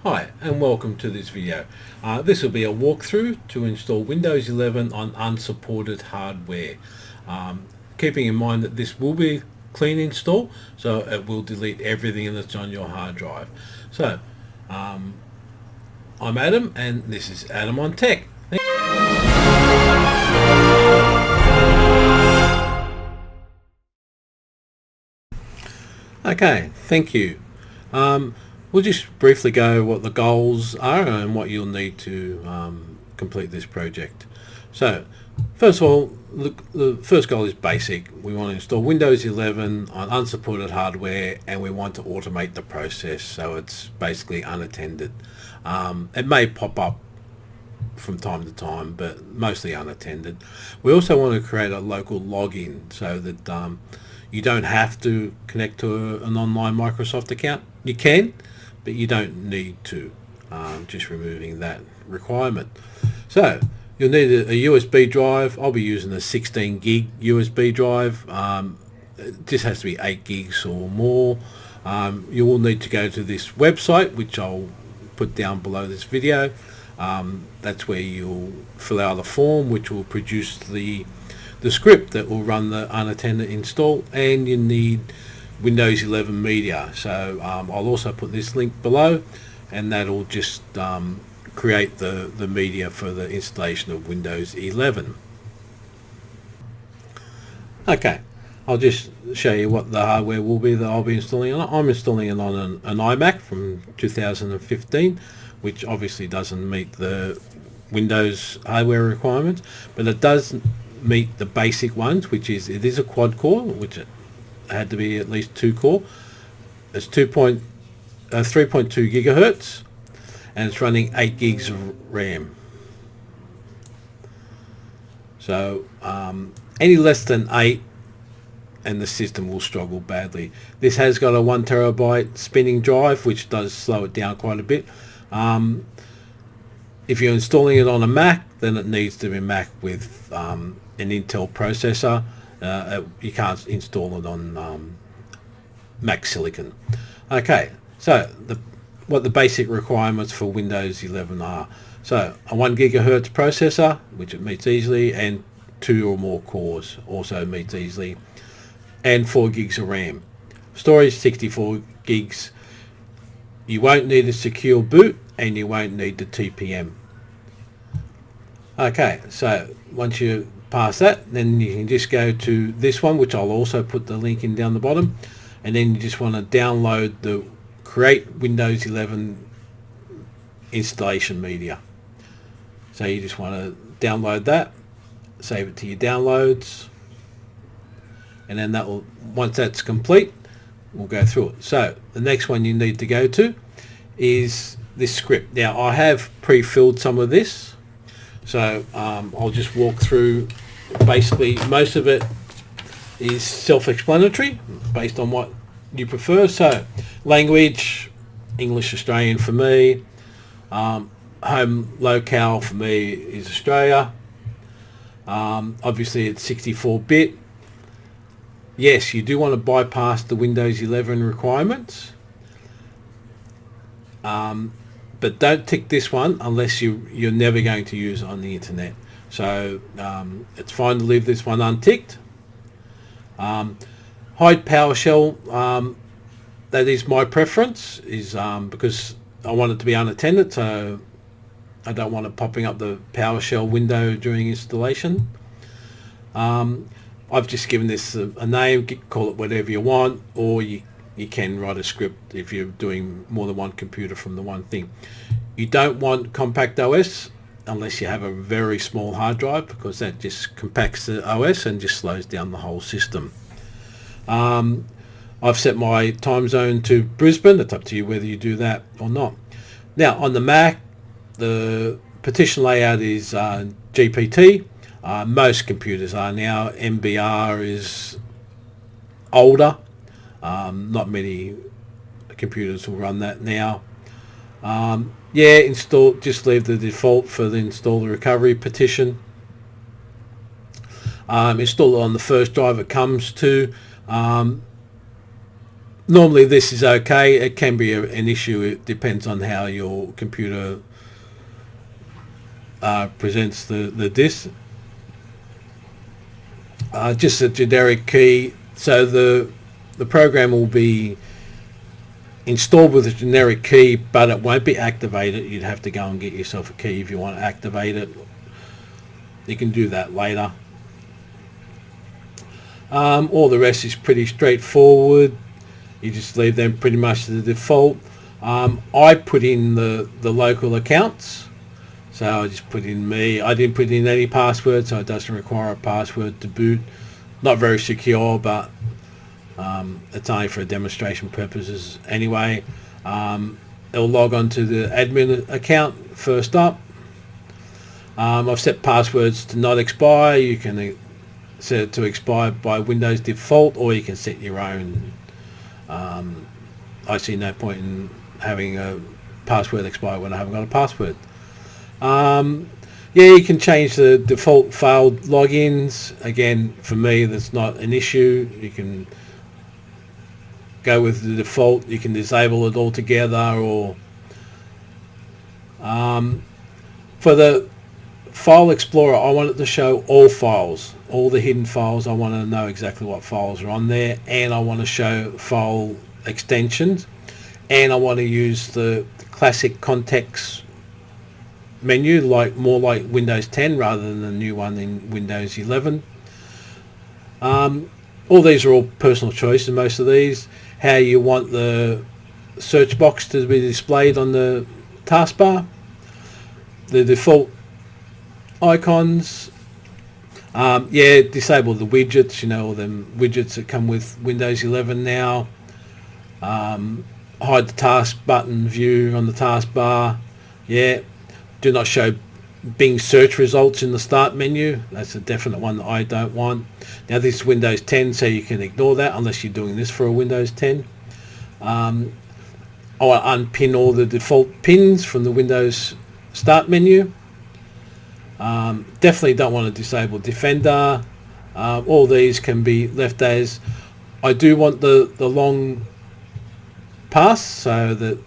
Hi and welcome to this video. This will be a walkthrough to install Windows 11 on unsupported hardware. Keeping in mind that this will be a clean install, so it will delete everything that's on your hard drive. So I'm Adam and this is Adam on Tech. Okay, thank you. We'll just briefly go what the goals are and what you'll need to complete this project. So, first of all, the first goal is basic. We want to install Windows 11 on unsupported hardware and we want to automate the process so it's basically unattended. It may pop up from time to time, but mostly unattended. We also want to create a local login so that you don't have to connect to an online Microsoft account. You can, but you don't need to. Just removing that requirement. So you'll need a USB drive. I'll be using a 16 gig USB drive. It just has to be 8 gigs or more. You will need to go to this website, which I'll put down below this video. That's where you'll fill out a form which will produce the script that will run the unattended install, and you need Windows 11 media. So I'll also put this link below, and that'll just create the media for the installation of Windows 11. Okay, I'll just show you what the hardware will be that I'll be installing on. I'm installing it on an iMac from 2015, which obviously doesn't meet the Windows hardware requirements, but it does meet the basic ones, which is it is a quad core, which it had to be at least 2 core. It's 3.2 gigahertz and it's running 8 gigs of RAM. So any less than 8 and the system will struggle badly. This has got a 1 terabyte spinning drive, which does slow it down quite a bit. If you're installing it on a Mac, then it needs to be Mac with an Intel processor. You can't install it on Mac Silicon. Okay, so what the basic requirements for Windows 11 are. So a 1 gigahertz processor, which it meets easily, and 2 or more cores, also meets easily, and 4 gigs of RAM. Storage 64 gigs. You won't need a secure boot and you won't need the TPM. Okay, so once you pass that, then you can just go to this one, which I'll also put the link in down the bottom, and then you just want to download the Create Windows 11 installation media. So you just want to download that, save it to your downloads, and then that will, once that's complete, we'll go through it. So the next one you need to go to is this script. Now I have pre-filled some of this, so I'll just walk through. Basically most of it is self-explanatory based on what you prefer. So language, English Australian for me, home locale for me is Australia. Obviously it's 64-bit. Yes, you do want to bypass the Windows 11 requirements, but don't tick this one unless you're never going to use it on the internet. So it's fine to leave this one unticked. Hide PowerShell, that is my preference, is because I want it to be unattended, so I don't want it popping up the PowerShell window during installation. I've just given this a name, call it whatever you want, or you can write a script if you're doing more than one computer from the one thing. You don't want compact OS unless you have a very small hard drive, because that just compacts the OS and just slows down the whole system. I've set my time zone to Brisbane. It's up to you whether you do that or not. Now on the Mac, the partition layout is GPT. Most computers are now. MBR is older. Not many computers will run that now. Yeah, install. Just leave the default for the install the recovery partition. Install it on the first drive it comes to. Normally this is okay. It can be an issue. It depends on how your computer presents the disk. Just a generic key. So the program will be installed with a generic key, but it won't be activated. You'd have to go and get yourself a key if you want to activate it. You can do that later. All the rest is pretty straightforward. You just leave them pretty much to the default. I put in the local accounts. So I just put in me. I didn't put in any password, so it doesn't require a password to boot. Not very secure, but it's only for demonstration purposes anyway. It'll log on to the admin account first up. I've set passwords to not expire. You can set it to expire by Windows default, or you can set your own. I see no point in having a password expire when I haven't got a password. Yeah, you can change the default failed logins. Again, for me, that's not an issue. You can go with the default. You can disable it altogether, or for the File Explorer, I want it to show all files, all the hidden files. I want to know exactly what files are on there, and I want to show file extensions, and I want to use the classic context menu, more like Windows 10 rather than the new one in Windows 11. All these are all personal choices, most of these. How you want the search box to be displayed on the taskbar, the default icons. Yeah, disable the widgets, all them widgets that come with Windows 11 now. Hide the task button view on the taskbar. Yeah, do not show Bing search results in the start menu. That's a definite one that I don't want. Now this is Windows 10, so you can ignore that unless you're doing this for a Windows 10. I want to unpin all the default pins from the Windows start menu. Definitely don't want to disable Defender. All these can be left as. I do want the long pass so that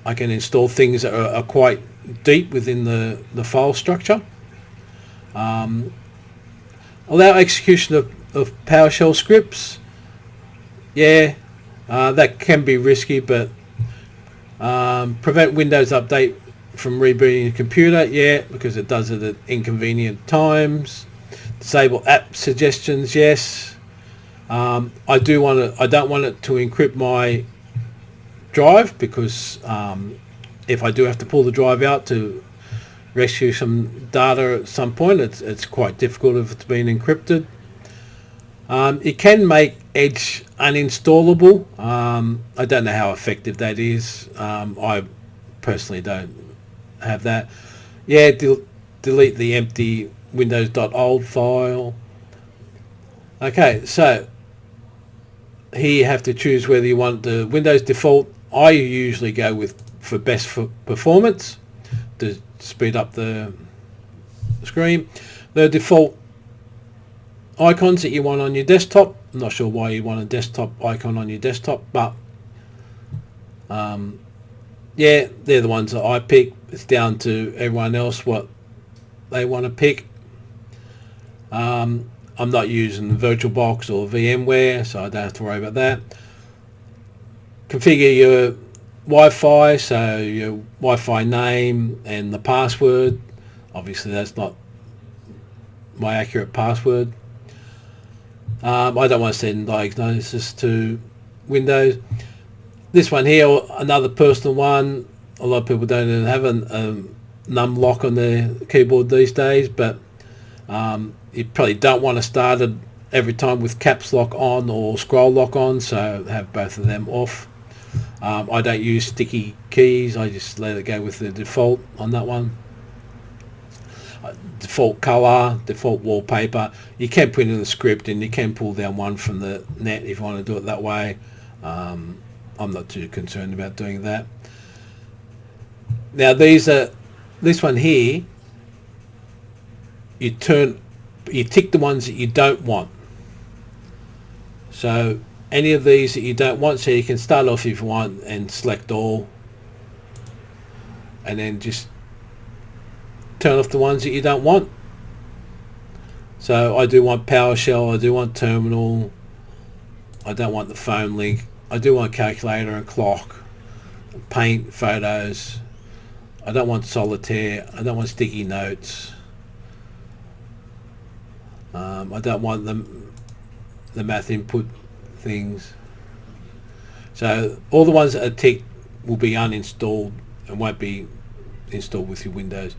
I can install things that are quite deep within the file structure. Allow execution of PowerShell scripts. Yeah, that can be risky, but prevent Windows Update from rebooting your computer. Yeah, because it does it at inconvenient times. Disable app suggestions. Yes. I don't want it to encrypt my drive, because if I do have to pull the drive out to rescue some data at some point, it's quite difficult if it's been encrypted. It can make Edge uninstallable. I don't know how effective that is. I personally don't have that. Yeah, delete the empty windows.old file. Okay, so here you have to choose whether you want the Windows default. I usually go for best for performance to speed up the screen. The default icons that you want on your desktop. I'm not sure why you want a desktop icon on your desktop, but yeah, they're the ones that I pick. It's down to everyone else what they want to pick. I'm not using VirtualBox or VMware, so I don't have to worry about that. Configure your Wi-Fi, so your Wi-Fi name and the password. Obviously that's not my accurate password. I don't want to send diagnosis to Windows. This one here, another personal one. A lot of people don't even have a num lock on their keyboard these days, but you probably don't want to start it every time with caps lock on or scroll lock on, so have both of them off. I don't use sticky keys. I just let it go with the default on that one. Default color, default wallpaper. You can put in the script, and you can pull down one from the net if you want to do it that way. I'm not too concerned about doing that. Now this one here, you tick the ones that you don't want. So any of these that you don't want, so you can start off if you want and select all, and then just turn off the ones that you don't want. So I do want PowerShell, I do want terminal, I don't want the phone link, I do want calculator and clock, paint, photos, I don't want solitaire, I don't want sticky notes, I don't want the math input things. So all the ones that are ticked will be uninstalled and won't be installed with your Windows.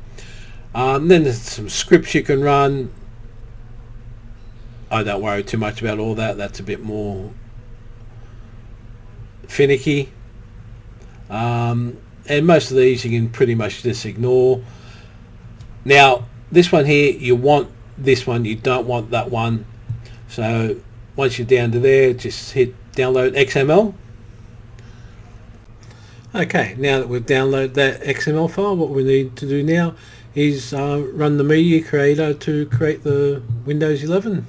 Then there's some scripts you can run. I don't worry too much about all that. That's a bit more finicky. And most of these you can pretty much just ignore. Now, this one here, you want this one, you don't want that one. So once you're down to there, just hit download XML. Okay, now that we've downloaded that XML file, what we need to do now is run the media creator to create the Windows 11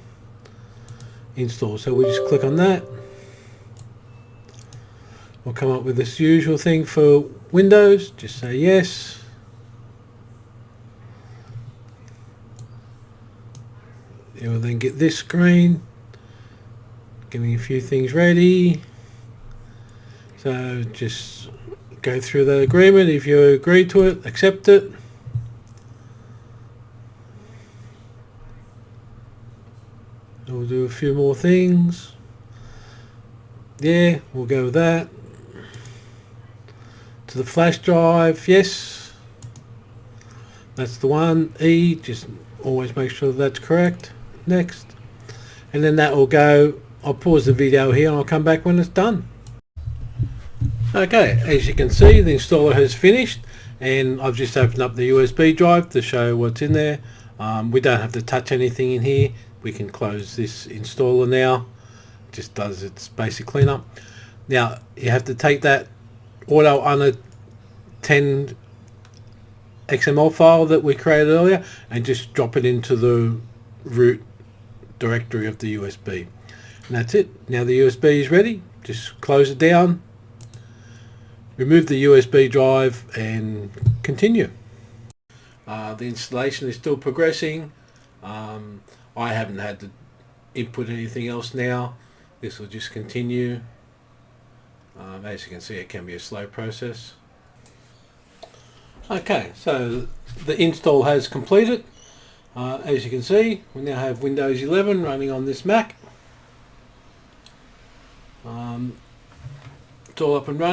install. So we just click on that. We'll come up with this usual thing for Windows. Just say yes. You'll then get this screen, getting a few things ready. So just go through the agreement. If you agree to it, accept it. We'll do a few more things. Yeah, we'll go with that. To the flash drive, yes. That's the one. E, just always make sure that's correct. Next. And then that will go. I'll pause the video here and I'll come back when it's done. Okay, as you can see, the installer has finished, and I've just opened up the USB drive to show what's in there. We don't have to touch anything in here. We can close this installer now. It just does its basic cleanup. Now you have to take that auto unattend XML file that we created earlier and just drop it into the root directory of the USB. And that's it. Now the USB is ready. Just close it down. Remove the USB drive and continue. The installation is still progressing. I haven't had to input anything else now. This will just continue. As you can see, it can be a slow process. Okay, so the install has completed. As you can see, we now have Windows 11 running on this Mac. It's all up and running.